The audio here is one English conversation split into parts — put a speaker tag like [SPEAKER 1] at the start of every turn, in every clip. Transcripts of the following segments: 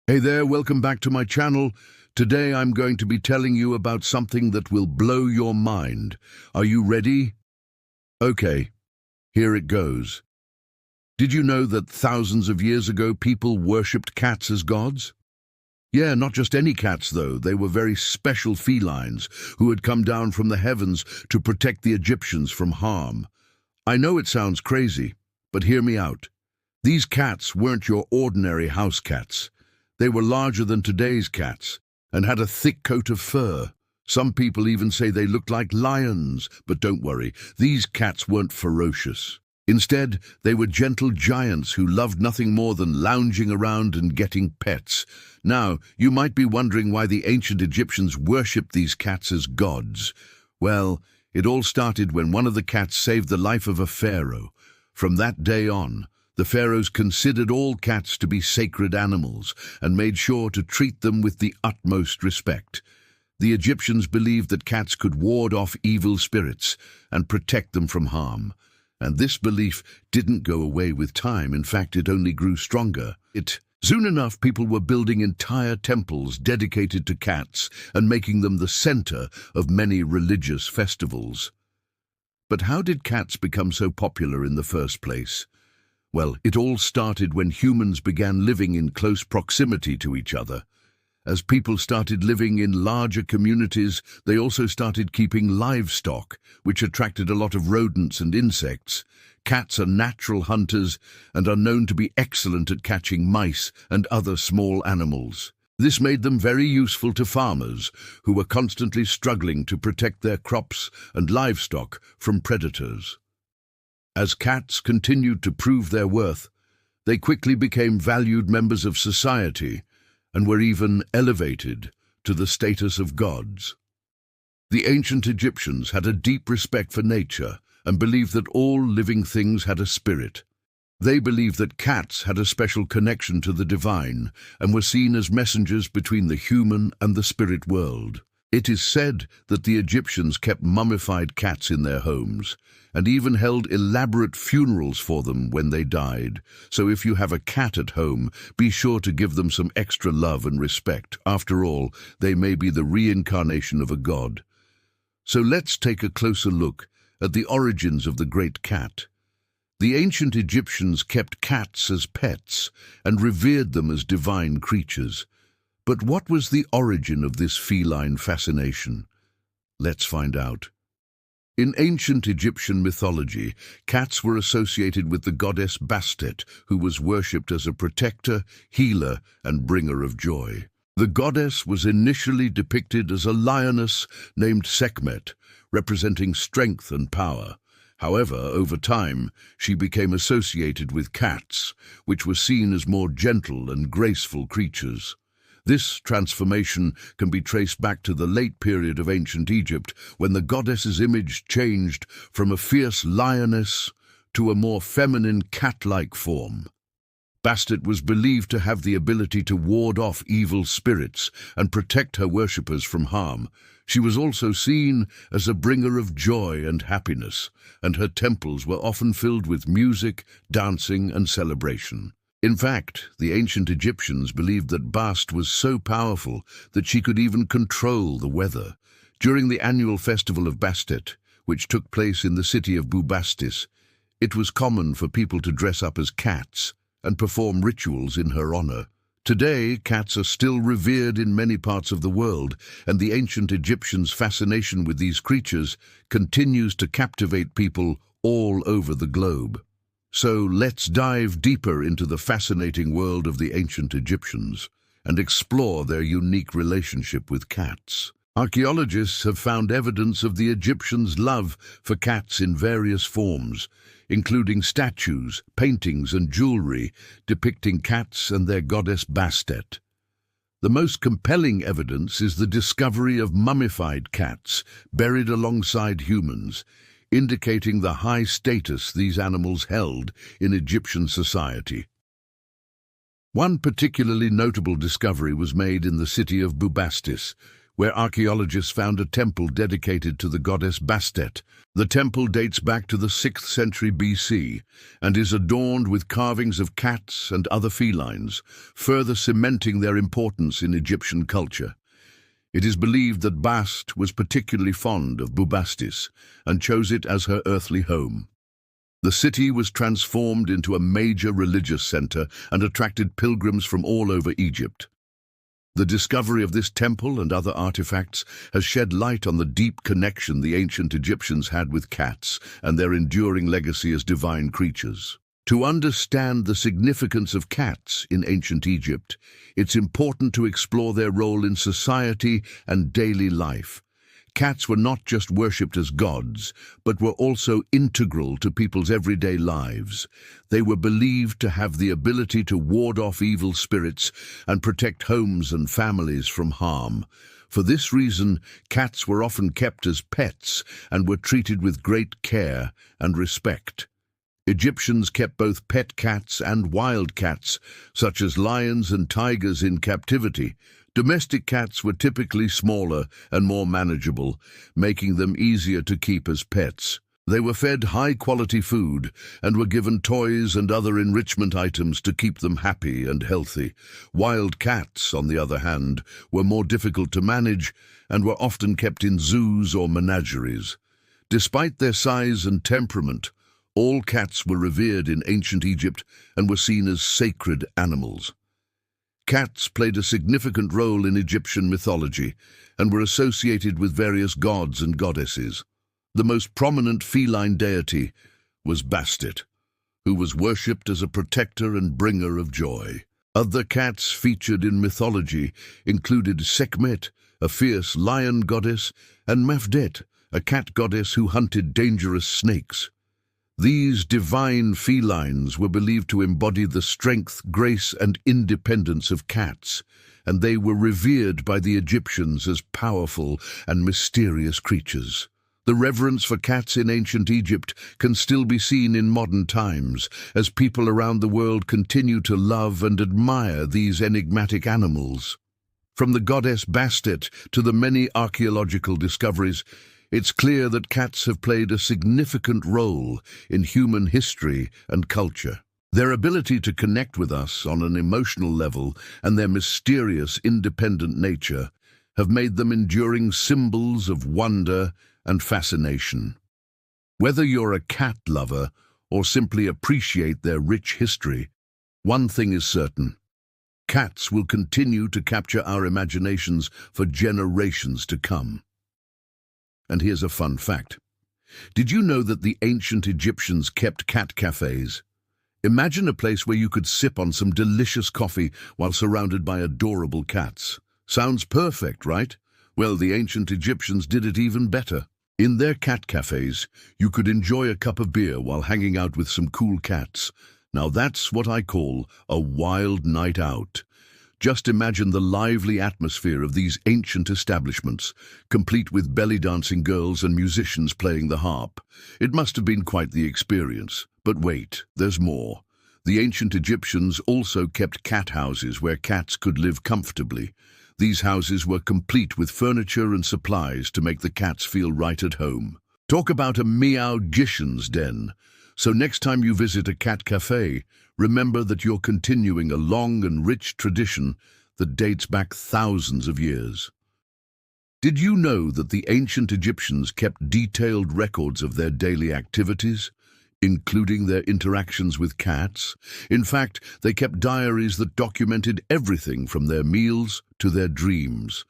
[SPEAKER 1] Hey there, welcome back to my channel. Today I'm going to be telling you about something that will blow your mind. Are you ready? Okay, here it goes. Did you know that thousands of years ago people worshipped cats as gods? Yeah, not just any cats though. They were very special felines who had come down from the heavens to protect the Egyptians from harm. I know it sounds crazy, but hear me out. These cats weren't your ordinary house cats. They were larger than today's cats and had a thick coat of fur. Some people even say they looked like lions, but don't worry, these cats weren't ferocious. Instead, they were gentle giants who loved nothing more than lounging around and getting pets. Now, you might be wondering why the ancient Egyptians worshipped these cats as gods. Well, it all started when one of the cats saved the life of a pharaoh. From that day on, the pharaohs considered all cats to be sacred animals and made sure to treat them with the utmost respect. The Egyptians believed that cats could ward off evil spirits and protect them from harm. And this belief didn't go away with time. In fact, it only grew stronger. Soon enough, people were building entire temples dedicated to cats and making them the center of many religious festivals. But how did cats become so popular in the first place? Well, it all started when humans began living in close proximity to each other. As people started living in larger communities, they also started keeping livestock, which attracted a lot of rodents and insects. Cats are natural hunters and are known to be excellent at catching mice and other small animals. This made them very useful to farmers, who were constantly struggling to protect their crops and livestock from predators. As cats continued to prove their worth, they quickly became valued members of society and were even elevated to the status of gods. The ancient Egyptians had a deep respect for nature and believed that all living things had a spirit. They believed that cats had a special connection to the divine and were seen as messengers between the human and the spirit world. It is said that the Egyptians kept mummified cats in their homes and even held elaborate funerals for them when they died. So if you have a cat at home, be sure to give them some extra love and respect. After all, they may be the reincarnation of a god. So let's take a closer look at the origins of the great cat. The ancient Egyptians kept cats as pets and revered them as divine creatures. But what was the origin of this feline fascination? Let's find out. In ancient Egyptian mythology, cats were associated with the goddess Bastet, who was worshipped as a protector, healer, and bringer of joy. The goddess was initially depicted as a lioness named Sekhmet, representing strength and power. However, over time, she became associated with cats, which were seen as more gentle and graceful creatures. This transformation can be traced back to the late period of ancient Egypt, when the goddess's image changed from a fierce lioness to a more feminine cat-like form. Bastet was believed to have the ability to ward off evil spirits and protect her worshippers from harm. She was also seen as a bringer of joy and happiness, and her temples were often filled with music, dancing, and celebration. In fact, the ancient Egyptians believed that Bast was so powerful that she could even control the weather. During the annual festival of Bastet, which took place in the city of Bubastis, it was common for people to dress up as cats and perform rituals in her honor. Today, cats are still revered in many parts of the world, and the ancient Egyptians' fascination with these creatures continues to captivate people all over the globe. So let's dive deeper into the fascinating world of the ancient Egyptians and explore their unique relationship with cats. Archaeologists have found evidence of the Egyptians' love for cats in various forms, including statues, paintings, and jewelry depicting cats and their goddess Bastet. The most compelling evidence is the discovery of mummified cats buried alongside humans, indicating the high status these animals held in Egyptian society. One particularly notable discovery was made in the city of Bubastis, where archaeologists found a temple dedicated to the goddess Bastet. The temple dates back to the 6th century BC and is adorned with carvings of cats and other felines, further cementing their importance in Egyptian culture. It is believed that Bast was particularly fond of Bubastis and chose it as her earthly home. The city was transformed into a major religious center and attracted pilgrims from all over Egypt. The discovery of this temple and other artifacts has shed light on the deep connection the ancient Egyptians had with cats and their enduring legacy as divine creatures. To understand the significance of cats in ancient Egypt, it's important to explore their role in society and daily life. Cats were not just worshipped as gods, but were also integral to people's everyday lives. They were believed to have the ability to ward off evil spirits and protect homes and families from harm. For this reason, cats were often kept as pets and were treated with great care and respect. Egyptians kept both pet cats and wild cats, such as lions and tigers, in captivity. Domestic cats were typically smaller and more manageable, making them easier to keep as pets. They were fed high-quality food and were given toys and other enrichment items to keep them happy and healthy. Wild cats, on the other hand, were more difficult to manage and were often kept in zoos or menageries. Despite their size and temperament, all cats were revered in ancient Egypt and were seen as sacred animals. Cats played a significant role in Egyptian mythology and were associated with various gods and goddesses. The most prominent feline deity was Bastet, who was worshipped as a protector and bringer of joy. Other cats featured in mythology included Sekhmet, a fierce lion goddess, and Mafdet, a cat goddess who hunted dangerous snakes. These divine felines were believed to embody the strength, grace, and independence of cats, and they were revered by the Egyptians as powerful and mysterious creatures. The reverence for cats in ancient Egypt can still be seen in modern times, as people around the world continue to love and admire these enigmatic animals. From the goddess Bastet to the many archaeological discoveries, it's clear that cats have played a significant role in human history and culture. Their ability to connect with us on an emotional level and their mysterious, independent nature have made them enduring symbols of wonder and fascination. Whether you're a cat lover or simply appreciate their rich history, one thing is certain: cats will continue to capture our imaginations for generations to come. And here's a fun fact. Did you know that the ancient Egyptians kept cat cafes? Imagine a place where you could sip on some delicious coffee while surrounded by adorable cats. Sounds perfect, right? Well, the ancient Egyptians did it even better. In their cat cafes, you could enjoy a cup of beer while hanging out with some cool cats. Now that's what I call a wild night out. Just imagine the lively atmosphere of these ancient establishments, complete with belly-dancing girls and musicians playing the harp. It must have been quite the experience. But wait, there's more. The ancient Egyptians also kept cat houses where cats could live comfortably. These houses were complete with furniture and supplies to make the cats feel right at home. Talk about a meow-gician's den. So next time you visit a cat cafe, remember that you're continuing a long and rich tradition that dates back thousands of years. Did you know that the ancient Egyptians kept detailed records of their daily activities, including their interactions with cats? In fact, they kept diaries that documented everything from their meals to their dreams.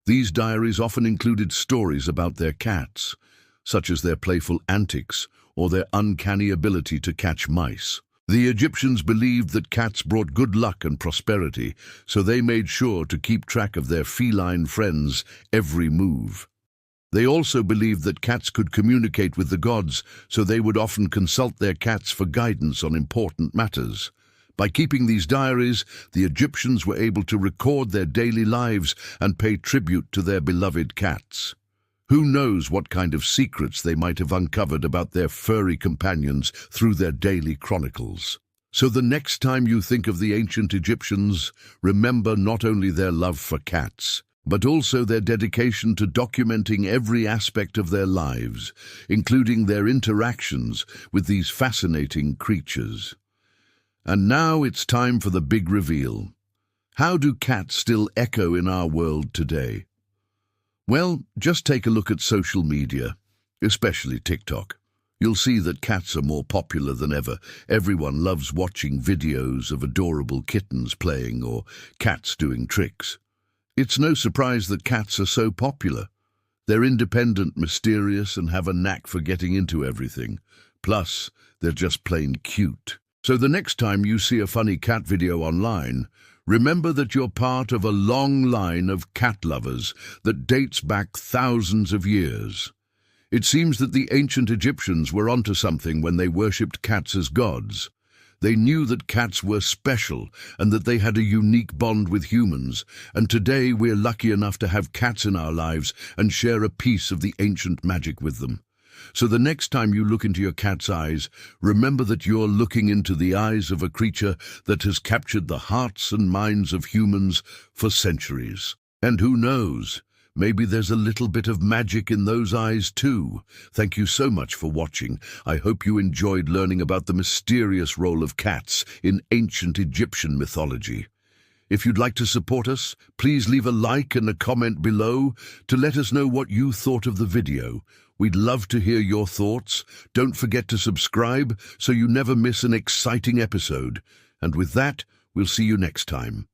[SPEAKER 1] These diaries often included stories about their cats, such as their playful antics or their uncanny ability to catch mice. The Egyptians believed that cats brought good luck and prosperity, so they made sure to keep track of their feline friends' every move. They also believed that cats could communicate with the gods, so they would often consult their cats for guidance on important matters. By keeping these diaries, the Egyptians were able to record their daily lives and pay tribute to their beloved cats. Who knows what kind of secrets they might have uncovered about their furry companions through their daily chronicles. So the next time you think of the ancient Egyptians, remember not only their love for cats, but also their dedication to documenting every aspect of their lives, including their interactions with these fascinating creatures. And now it's time for the big reveal. How do cats still echo in our world today? Well, just take a look at social media, especially TikTok. You'll see that cats are more popular than ever. Everyone loves watching videos of adorable kittens playing or cats doing tricks. It's no surprise that cats are so popular. They're independent, mysterious, and have a knack for getting into everything. Plus, they're just plain cute. So the next time you see a funny cat video online, remember that you're part of a long line of cat lovers that dates back thousands of years. It seems that the ancient Egyptians were onto something when they worshipped cats as gods. They knew that cats were special and that they had a unique bond with humans, and today we're lucky enough to have cats in our lives and share a piece of the ancient magic with them. So the next time you look into your cat's eyes, remember that you're looking into the eyes of a creature that has captured the hearts and minds of humans for centuries. And who knows? Maybe there's a little bit of magic in those eyes too. Thank you so much for watching. I hope you enjoyed learning about the mysterious role of cats in ancient Egyptian mythology. If you'd like to support us, please leave a like and a comment below to let us know what you thought of the video. We'd love to hear your thoughts. Don't forget to subscribe so you never miss an exciting episode. And with that, we'll see you next time.